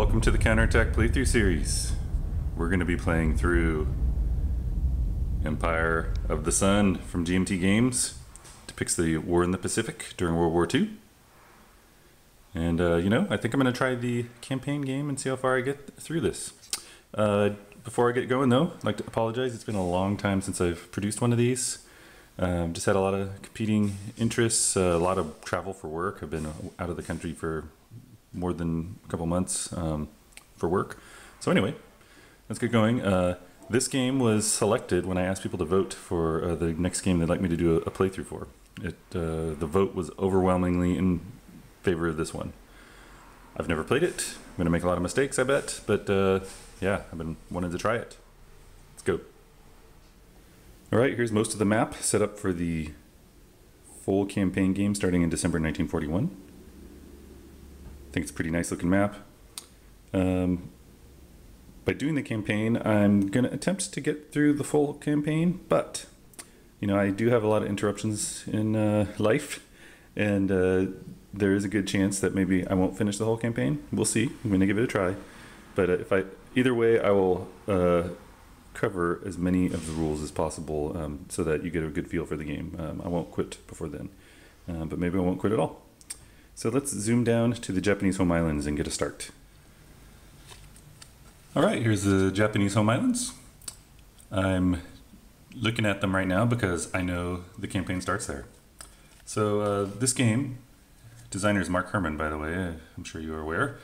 welcome to the Counterattack playthrough series. We're going to be playing through Empire of the Sun from GMT Games. Depicts the war in the Pacific during World War II. And I think I'm going to try the campaign game and see how far I get through this. Before I get going though, I'd like to apologize. It's been a long time since I've produced one of these. Just had a lot of competing interests, a lot of travel for work. I've been out of the country for more than a couple months for work. So anyway, let's get going. This game was selected when I asked people to vote for the next game they'd like me to do a playthrough for. The vote was overwhelmingly in favor of this one. I've never played it. I'm going to make a lot of mistakes, I bet, but yeah, I've been wanting to try it. Let's go. Alright, here's most of the map set up for the full campaign game starting in December 1941. I think it's a pretty nice looking map. By doing the campaign, I'm going to attempt to get through the full campaign, but I do have a lot of interruptions in life, and there is a good chance that maybe I won't finish the whole campaign. We'll see. I'm going to give it a try. But either way, I will cover as many of the rules as possible so that you get a good feel for the game. I won't quit before then, but maybe I won't quit at all. So let's zoom down to the Japanese home islands and get a start. Alright, here's the Japanese home islands. I'm looking at them right now because I know the campaign starts there. So this game, designer is Mark Herman, by the way, I'm sure you are aware.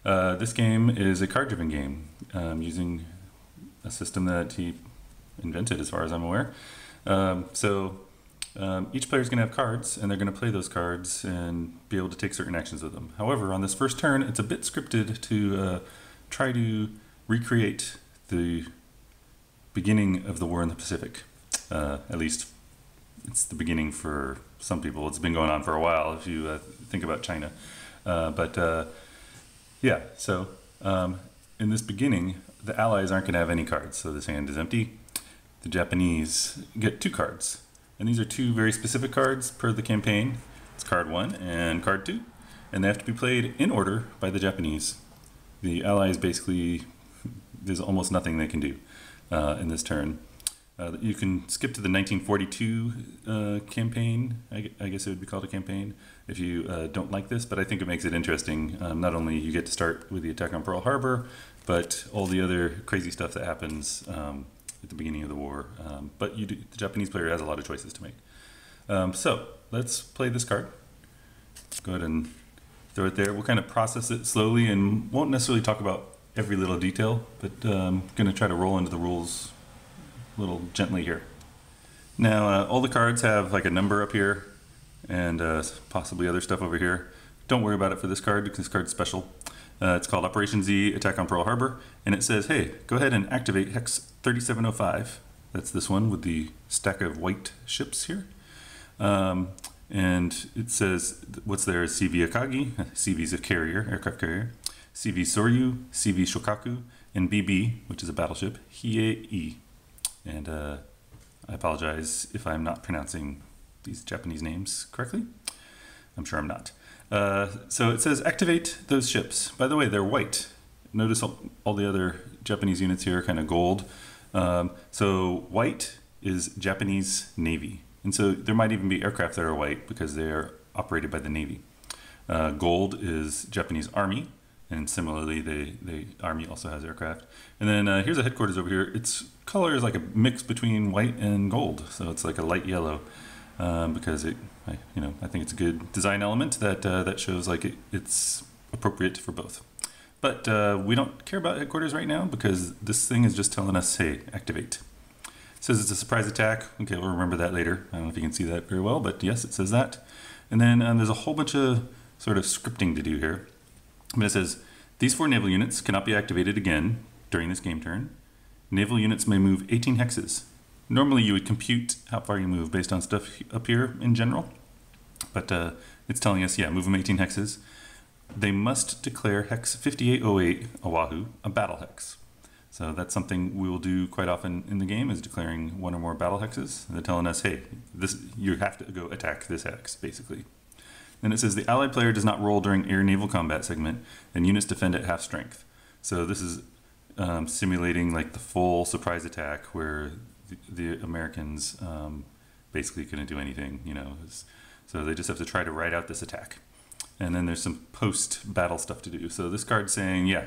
This game is a card-driven game using a system that he invented as far as I'm aware. Each player is going to have cards, and they're going to play those cards and be able to take certain actions with them. However, on this first turn, it's a bit scripted to try to recreate the beginning of the war in the Pacific. At least it's the beginning for some people. It's been going on for a while if you think about China. Yeah, so in this beginning, the Allies aren't going to have any cards, so this hand is empty. The Japanese get 2 cards. And these are 2 very specific cards per the campaign. It's card 1 and card 2. And they have to be played in order by the Japanese. The Allies basically, there's almost nothing they can do in this turn. You can skip to the 1942 campaign. I guess it would be called a campaign if you don't like this, but I think it makes it interesting. Not only you get to start with the attack on Pearl Harbor, but all the other crazy stuff that happens at the beginning of the war. But the Japanese player has a lot of choices to make. So let's play this card. Go ahead and throw it there. We'll kind of process it slowly and won't necessarily talk about every little detail, but I'm going to try to roll into the rules a little gently here. Now all the cards have like a number up here and possibly other stuff over here. Don't worry about it for this card because this card's special. It's called Operation Z, Attack on Pearl Harbor, and it says, hey, go ahead and activate Hex 3705. That's this one with the stack of white ships here. And it says, what's there is CV Akagi, CV is a carrier, aircraft carrier, CV Soryu, CV Shokaku, and BB, which is a battleship, Hiei. And I apologize if I'm not pronouncing these Japanese names correctly. I'm sure I'm not. So it says activate those ships. By the way, they're white. Notice all the other Japanese units here are kind of gold. So white is Japanese Navy. And so there might even be aircraft that are white because they are operated by the Navy. Gold is Japanese Army. And similarly, the Army also has aircraft. And then here's a headquarters over here. Its color is like a mix between white and gold. So it's like a light yellow because I think it's a good design element that shows like it's appropriate for both. But we don't care about headquarters right now because this thing is just telling us, hey, activate. It says it's a surprise attack. Okay, we'll remember that later. I don't know if you can see that very well, but yes, it says that. And then there's a whole bunch of sort of scripting to do here. But it says, these 4 naval units cannot be activated again during this game turn. Naval units may move 18 hexes. Normally you would compute how far you move based on stuff up here in general. But it's telling us, yeah, move them 18 hexes. They must declare hex 5808 Oahu a battle hex. So that's something we will do quite often in the game, is declaring 1 or more battle hexes. They're telling us, hey, you have to go attack this hex, basically. Then it says the allied player does not roll during air naval combat segment, and units defend at half strength. So this is simulating like the full surprise attack where the Americans basically couldn't do anything, you know. So they just have to try to ride out this attack. And then there's some post-battle stuff to do. So this card's saying, yeah,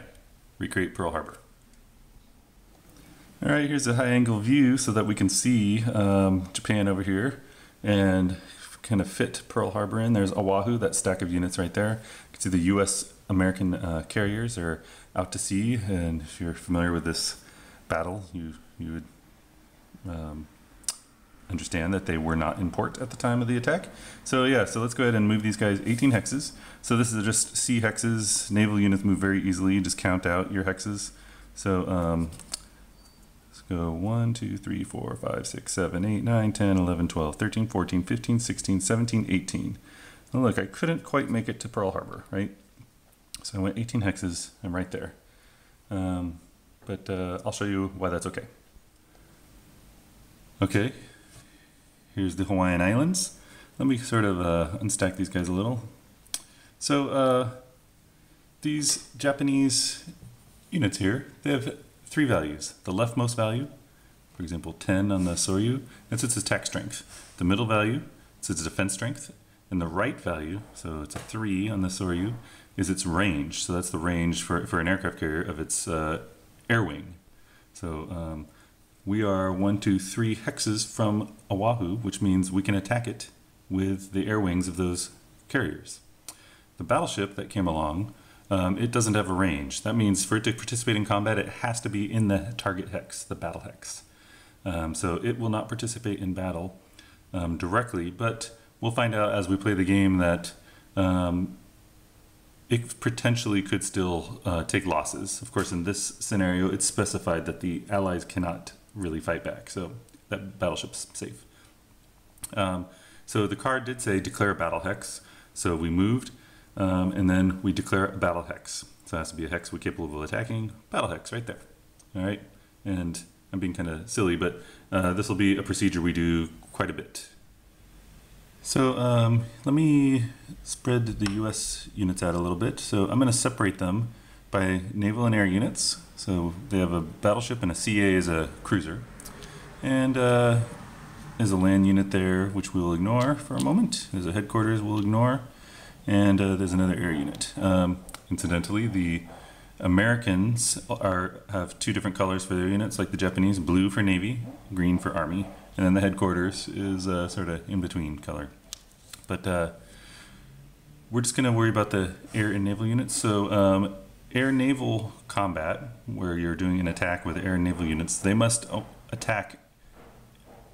recreate Pearl Harbor. All right, here's a high-angle view so that we can see Japan over here and kind of fit Pearl Harbor in. There's Oahu, that stack of units right there. You can see the U.S. American carriers are out to sea, and if you're familiar with this battle, you would understand that they were not in port at the time of the attack. So yeah, so let's go ahead and move these guys 18 hexes. So this is just sea hexes. Naval units move very easily. You just count out your hexes. So let's go 1, 2, 3, 4, 5, 6, 7, 8, 9, 10, 11, 12, 13, 14, 15, 16, 17, 18. Oh, look, I couldn't quite make it to Pearl Harbor, right? So I went 18 hexes. I'm right there. But I'll show you why that's okay. Okay, here's the Hawaiian Islands. Let me sort of unstack these guys a little. So these Japanese units here, they have 3 values. The leftmost value, for example, 10 on the Soryu, that's its attack strength. The middle value, it's its defense strength. And the right value, so it's a 3 on the Soryu, is its range. So that's the range for an aircraft carrier of its air wing. So we are 1, 2, 3 hexes from Oahu, which means we can attack it with the air wings of those carriers. The battleship that came along, it doesn't have a range. That means for it to participate in combat, it has to be in the target hex, the battle hex. So it will not participate in battle directly, but we'll find out as we play the game that it potentially could still take losses. Of course, in this scenario, it's specified that the Allies cannot really fight back, so that battleship's safe. So the card did say declare a battle hex, so we moved, and then we declare a battle hex. So it has to be a hex we're capable of attacking. Battle hex right there. All right, and I'm being kind of silly, but this will be a procedure we do quite a bit. So let me spread the US units out a little bit. So I'm going to separate them by naval and air units. So they have a battleship and a CA as a cruiser. And there's a land unit there, which we'll ignore for a moment. There's a headquarters we'll ignore. And there's another air unit. Incidentally, the Americans have 2 different colors for their units, like the Japanese, blue for Navy, green for Army. And then the headquarters is sort of in between color. But we're just going to worry about the air and naval units. So air naval combat, where you're doing an attack with air and naval units, they must attack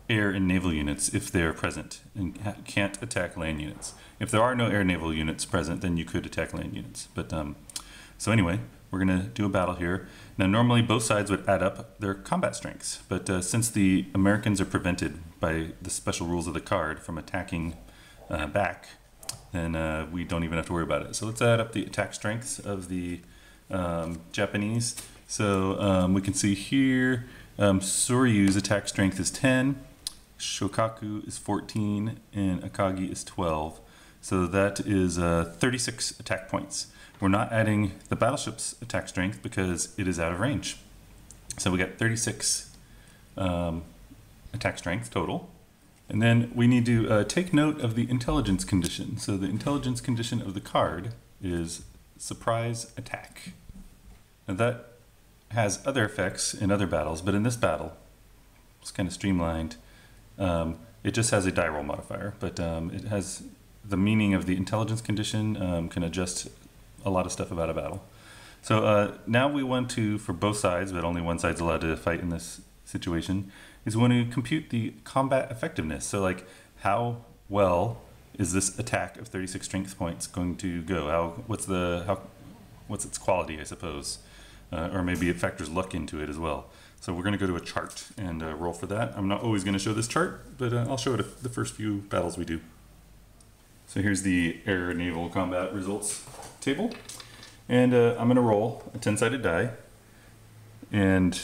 air and naval units if they are present and can't attack land units. If there are no air naval units present, then you could attack land units. But so anyway, we're going to do a battle here. Now normally both sides would add up their combat strengths, but since the Americans are prevented by the special rules of the card from attacking back, then we don't even have to worry about it. So let's add up the attack strengths of the Japanese. So we can see here Soryu's attack strength is 10, Shokaku is 14, and Akagi is 12. So that is 36 attack points. We're not adding the battleship's attack strength because it is out of range. So we got 36 attack strength total. And then we need to take note of the intelligence condition. So the intelligence condition of the card is surprise attack. Now that has other effects in other battles, but in this battle, it's kind of streamlined. It just has a die roll modifier, but it has the meaning of the intelligence condition can adjust a lot of stuff about a battle. So now we want to, for both sides, but only one side's allowed to fight in this situation, is we want to compute the combat effectiveness. So like, how well is this attack of 36 strength points going to go? What's its quality, I suppose? Or maybe it factors luck into it as well. So we're going to go to a chart and roll for that. I'm not always going to show this chart, but I'll show it the first few battles we do. So here's the air naval combat results table. And I'm going to roll a 10-sided die. And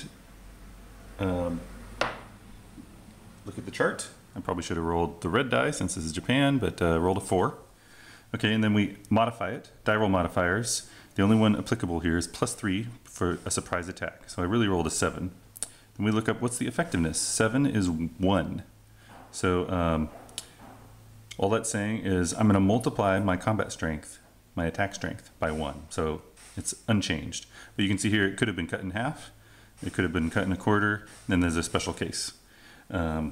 look at the chart. I probably should have rolled the red die since this is Japan, but rolled a 4. Okay, and then we modify it. Die roll modifiers. The only one applicable here is +3 for a surprise attack. So I really rolled a 7. Then we look up what's the effectiveness. 7 is 1. So all that's saying is I'm going to multiply my combat strength, my attack strength, by 1. So it's unchanged. But you can see here it could have been cut in half. It could have been cut in a quarter. Then there's a special case. Yeah,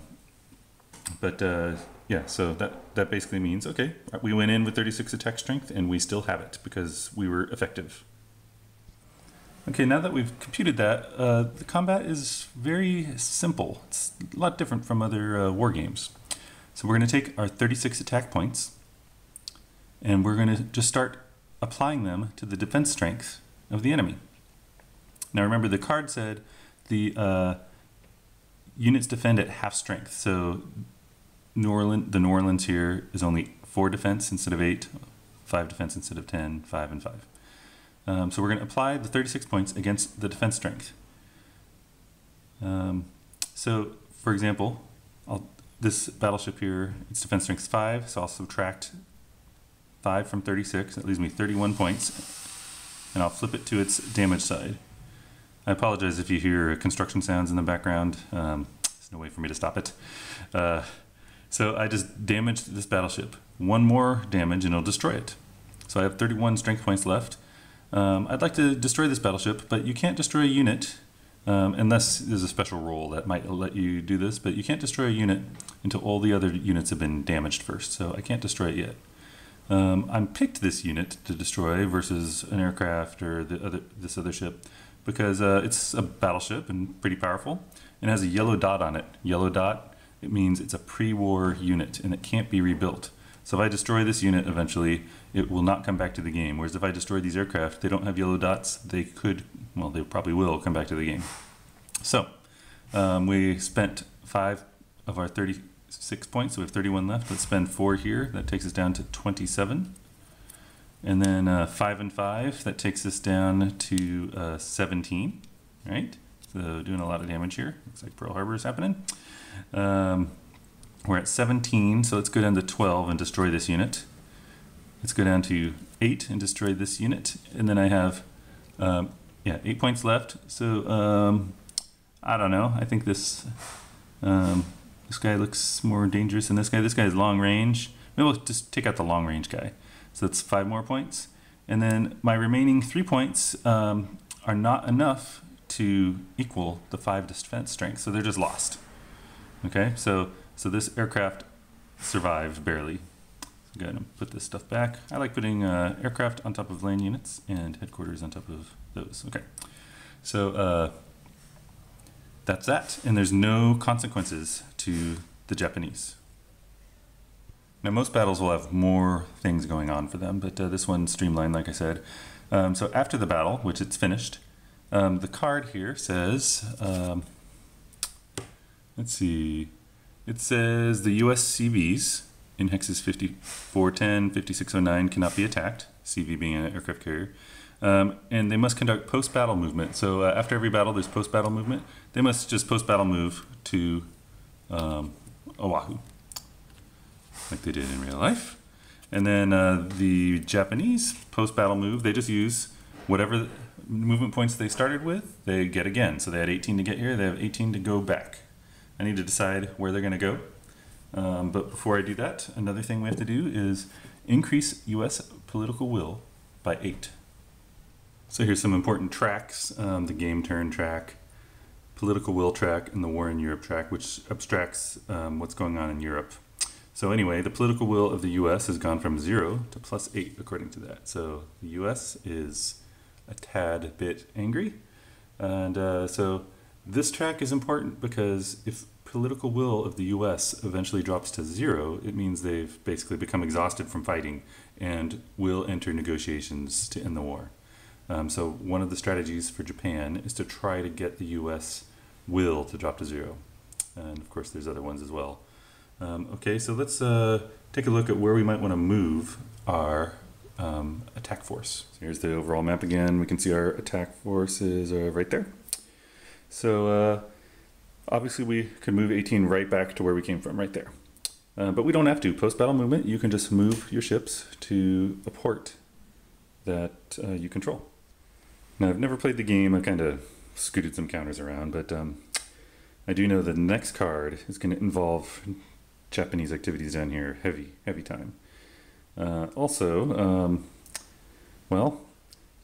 so that basically means, okay, we went in with 36 attack strength and we still have it because we were effective. Okay, now that we've computed that, the combat is very simple. It's a lot different from other war games. So we're going to take our 36 attack points and we're going to just start applying them to the defense strength of the enemy. Now remember, the card said the units defend at half strength. So the New Orleans here is only 4 defense instead of 8, 5 defense instead of 10, 5 and 5. So we're going to apply the 36 points against the defense strength. So for example, this battleship here, its defense strength is 5, so I'll subtract 5 from 36. That leaves me 31 points, and I'll flip it to its damage side. I apologize if you hear construction sounds in the background. There's no way for me to stop it. So I just damaged this battleship. 1 more damage and it'll destroy it. So I have 31 strength points left. I'd like to destroy this battleship, but you can't destroy a unit unless there's a special role that might let you do this, but you can't destroy a unit until all the other units have been damaged first, so I can't destroy it yet. I picked this unit to destroy versus an aircraft or this other ship because it's a battleship and pretty powerful, and it has a yellow dot on it. Yellow dot, it means it's a pre-war unit and it can't be rebuilt. So if I destroy this unit eventually, it will not come back to the game. Whereas if I destroy these aircraft, they don't have yellow dots, they could, well, they probably will come back to the game. So we spent 5 of our 36 points, so we have 31 left. Let's spend 4 here, that takes us down to 27. And then 5 and 5, that takes us down to 17, right? So doing a lot of damage here. Looks like Pearl Harbor is happening. We're at 17, so let's go down to 12 and destroy this unit. Let's go down to 8 and destroy this unit. And then I have 8 points left. So I don't know. I think this guy looks more dangerous than this guy. This guy is long range. Maybe we'll just take out the long range guy. So that's 5 more points. And then my remaining 3 points are not enough to equal the 5 defense strength, so they're just lost. Okay, so this aircraft survived barely. So go ahead and put this stuff back. I like putting aircraft on top of land units and headquarters on top of those. Okay, so that's that, and there's no consequences to the Japanese. Now most battles will have more things going on for them, but this one's streamlined, like I said. So after the battle, which it's finished, the card here says, let's see, it says the US CVs in hexes 5410, 5609 cannot be attacked, CV being an aircraft carrier, and they must conduct post-battle movement. So after every battle there's post-battle movement. They must just post-battle move to Oahu, like they did in real life. And then the Japanese post-battle move, they just use whatever movement points they started with, they get again. So they had 18 to get here, they have 18 to go back. I need to decide where they're going to go. But before I do that, another thing we have to do is increase US political will by 8. So here's some important tracks, the game turn track, political will track, and the war in Europe track, which abstracts what's going on in Europe. So anyway, the political will of the US has gone from 0 to +8 according to that. So the US is a tad bit angry. And so this track is important because if political will of the US eventually drops to 0, it means they've basically become exhausted from fighting and will enter negotiations to end the war. So one of the strategies for Japan is to try to get the US will to drop to 0. And of course there's other ones as well. Okay, so let's take a look at where we might want to move our attack force. So here's the overall map again. We can see our attack forces are right there. So obviously we could move 18 right back to where we came from, right there. But we don't have to. Post-battle movement, you can just move your ships to a port that you control. Now, I've never played the game. I kind of scooted some counters around, but I do know the next card is going to involve Japanese activities down here. Heavy time. Well,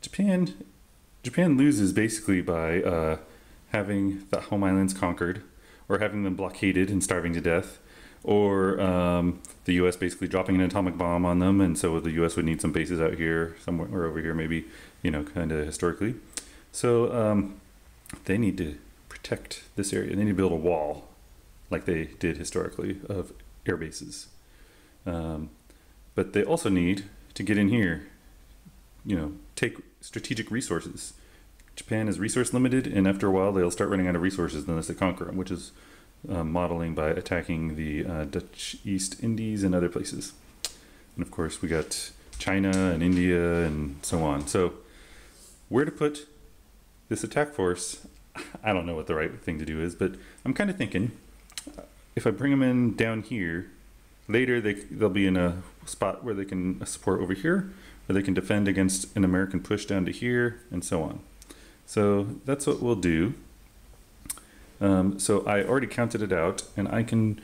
Japan loses basically by having the home islands conquered, or having them blockaded and starving to death, or the U.S. basically dropping an atomic bomb on them, and so the U.S. would need some bases out here, somewhere or over here maybe, kind of historically. So they need to protect this area. They need to build a wall, like they did historically, of air bases. But they also need to get in here, take strategic resources. Japan is resource limited, and after a while they'll start running out of resources unless they conquer them, which is modeling by attacking the Dutch East Indies and other places. And of course we got China and India and so on. So where to put this attack force, I don't know what the right thing to do is, but I'm kind of thinking if I bring them in down here, later they'll be in a spot where they can support over here, or they can defend against an American push down to here, and so on. So that's what we'll do. So I already counted it out, and I can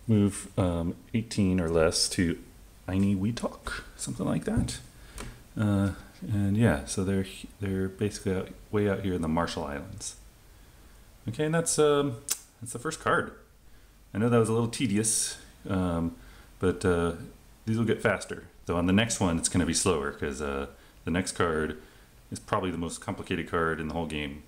move 18 or less to Aini Weetalk, something like that. And yeah, so they're basically way out here in the Marshall Islands. Okay, and that's the first card. I know that was a little tedious, but these will get faster. So on the next one, it's going to be slower because the next card is probably the most complicated card in the whole game.